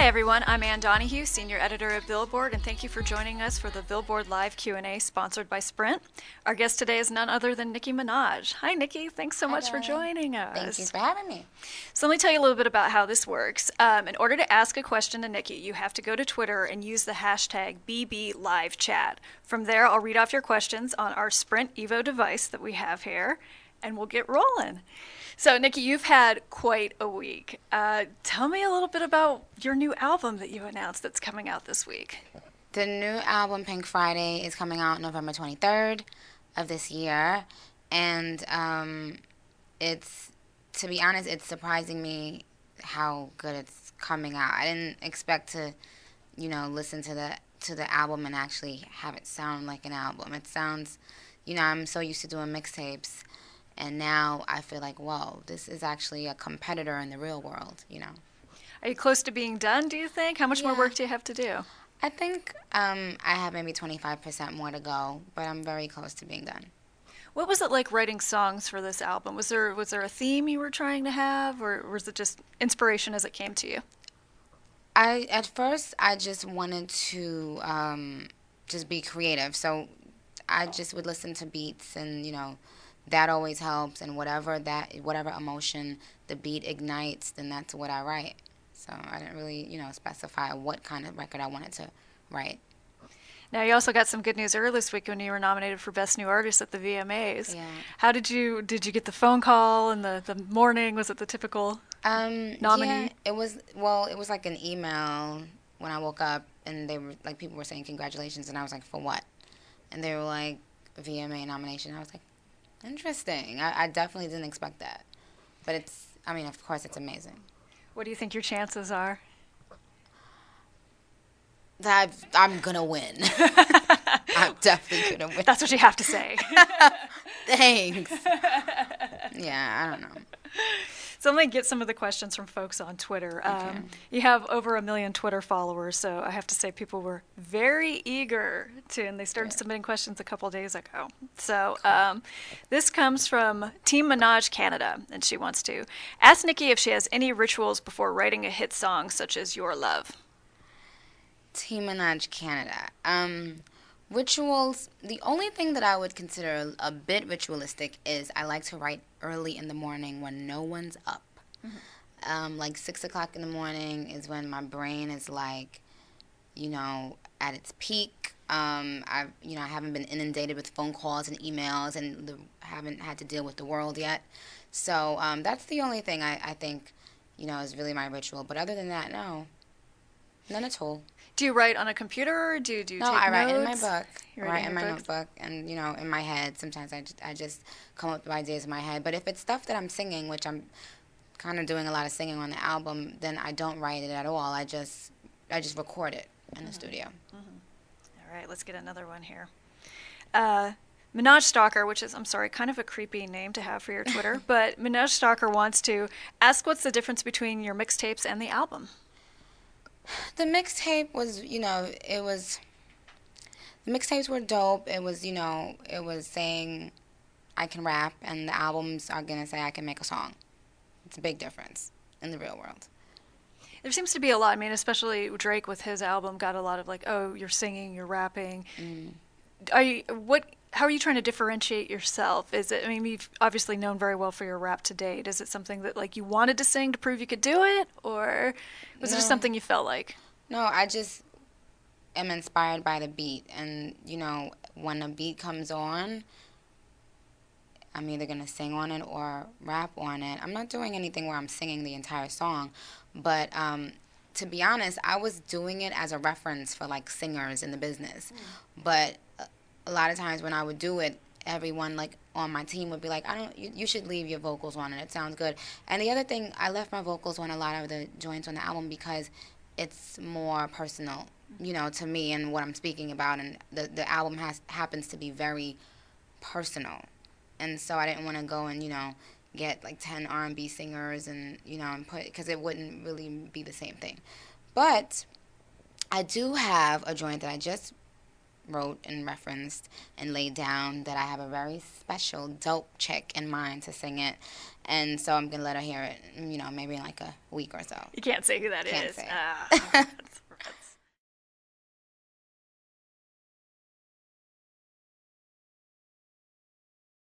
everyone, I'm Ann Donahue, Senior Editor at Billboard, and thank you for joining us for the Billboard Live Q&A sponsored by Sprint. Our guest today is none other than Nicki Minaj. Hi, Nicki. Thanks so much for joining us. Thank you for having me. So let me tell you a little bit about how this works. In order to ask a question to Nicki, you have to go to Twitter and use the hashtag BBLiveChat. From there, I'll read off your questions on our Sprint Evo device that we have here, and we'll get rolling. So, Nicki, you've had quite a week. Tell me a little bit about your new album that you announced that's coming out this week. The new album, Pink Friday, is coming out November 23rd of this year. And it's, to be honest, it's surprising me how good it's coming out. I didn't expect to, listen to the album and actually have it sound like an album. It sounds, I'm so used to doing mixtapes. And now I feel like, whoa, this is actually a competitor in the real world, Are you close to being done, do you think? How much more work do you have to do? I think I have maybe 25% more to go, but I'm very close to being done. What was it like writing songs for this album? Was there a theme you were trying to have, or was it just inspiration as it came to you? At first, I just wanted to just be creative. So I just would listen to beats and, that always helps, and whatever emotion the beat ignites, then that's what I write. So I didn't really, specify what kind of record I wanted to write. Now, you also got some good news earlier this week when you were nominated for Best New Artist at the VMAs. Yeah. How did you get the phone call in the morning? Was it the typical nominee? Yeah, it was like an email when I woke up, and they were like, people were saying congratulations, and I was like, for what? And they were like, VMA nomination. I was like, interesting. I definitely didn't expect that. But of course, it's amazing. What do you think your chances are? That I'm going to win. I'm definitely going to win. That's what you have to say. Thanks. Yeah, I don't know. So let me get some of the questions from folks on Twitter. Okay. You have over 1 million Twitter followers, so I have to say people were very eager and they started submitting questions a couple days ago. So this comes from Team Minaj Canada, and she wants to ask Nicki if she has any rituals before writing a hit song such as Your Love. Team Minaj Canada. Rituals, the only thing that I would consider a bit ritualistic is I like to write early in the morning when no one's up. Mm-hmm. Like 6 o'clock in the morning is when my brain is like, at its peak. I haven't been inundated with phone calls and emails and haven't had to deal with the world yet. So that's the only thing I think, is really my ritual. But other than that, no. None at all. Do you write on a computer, or do you take notes? No, I write in my book. You write in my notebook, and in my head. Sometimes I just come up with ideas in my head. But if it's stuff that I'm singing, which I'm kind of doing a lot of singing on the album, then I don't write it at all. I just record it in the studio. Mm-hmm. All right, let's get another one here. Minaj Stalker, which is, I'm sorry, kind of a creepy name to have for your Twitter, but Minaj Stalker wants to ask what's the difference between your mixtapes and the album? The mixtape was, the mixtapes were dope. It was, it was saying I can rap, and the albums are going to say I can make a song. It's a big difference in the real world. There seems to be a lot. I mean, especially Drake with his album got a lot of like, oh, you're singing, you're rapping. How are you trying to differentiate yourself? Is it, you've obviously known very well for your rap to date. Is it something that like you wanted to sing to prove you could do it, or was it just something you felt like? No, I just am inspired by the beat, and when a beat comes on, I'm either gonna sing on it or rap on it. I'm not doing anything where I'm singing the entire song, but to be honest, I was doing it as a reference for like singers in the business, but a lot of times when I would do it, everyone like on my team would be like, you should leave your vocals on it. It sounds good. And the other thing, I left my vocals on a lot of the joints on the album because it's more personal, to me and what I'm speaking about. And the album happens to be very personal. And so I didn't want to go and, get like 10 R&B singers and, and put, because it wouldn't really be the same thing. But I do have a joint that I just wrote and referenced and laid down that I have a very special, dope chick in mind to sing it. And so I'm going to let her hear it, maybe in like a week or so. You can't say who that Can't is. say.